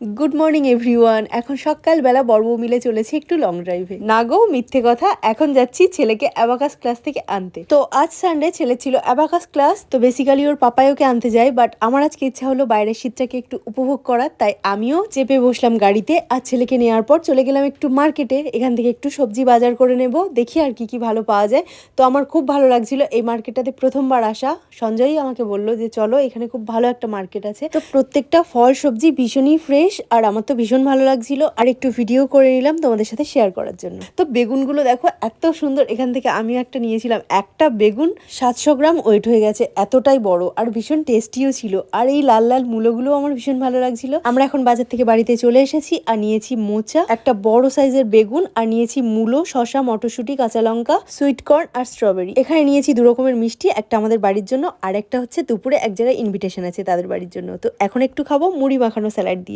Good morning everyone. এখন সকালবেলা বড় বউ মিলে চলেছি একটু লং ড্রাইভে। না গো, মিথ্যে কথা, এখন যাচ্ছি ছেলেকে অ্যাবাকাস ক্লাস থেকে আনতে। তো আজ সানডে, ছেলে ছিল অ্যাবাকাস ক্লাস, তো বেসিক্যালি ওর পাপাই ওকে আনতে যায়, বাট আমার আজকে ইচ্ছা হলো বাইরের শীতটাকে একটু উপভোগ করার, তাই আমিও চেপে বসলাম গাড়িতে। আর ছেলেকে নেওয়ার পর চলে গেলাম একটু মার্কেটে, এখান থেকে একটু সবজি বাজার করে নেব, দেখি আর কি কি ভালো পাওয়া যায়। তো আমার খুব ভালো লাগছিল এই মার্কেটটাতে প্রথমবার আসা। সঞ্জয়ই আমাকে বললো যে চলো, এখানে খুব ভালো একটা মার্কেট আছে। তো প্রত্যেকটা ফল সবজি ভীষণই ফ্রেশ, আর আমার তো ভীষণ ভালো লাগছিল। আর একটু ভিডিও করে নিলাম তোমাদের সাথে শেয়ার করার জন্য। তো বেগুনগুলো দেখো এত সুন্দর, এখান থেকে আমিও একটা নিয়েছিলাম। একটা বেগুন 700 গ্রাম ওয়েট হয়ে গেছে, এতটাই বড় আর ভীষণ টেস্টিও ছিল। আর এই লাল লাল মূলোগুলো আমার ভীষণ ভালো লাগছিল। আমরা এখন বাজার থেকে বাড়িতে চলে এসেছি, আর নিয়েছি মোচা, একটা বড় সাইজের বেগুন, আর নিয়েছি মূলো, শসা, মটরশুঁটি, কাঁচা লঙ্কা, সুইট কর্ন আর স্ট্রবেরি। এখানে নিয়েছি 2 রকমের মিষ্টি, একটা আমাদের বাড়ির জন্য আর একটা হচ্ছে দুপুরে এক জায়গায় ইনভিটেশন আছে তাদের বাড়ির জন্য। তো এখন একটু খাবো মুড়ি মাখানো স্যালাড দিয়ে।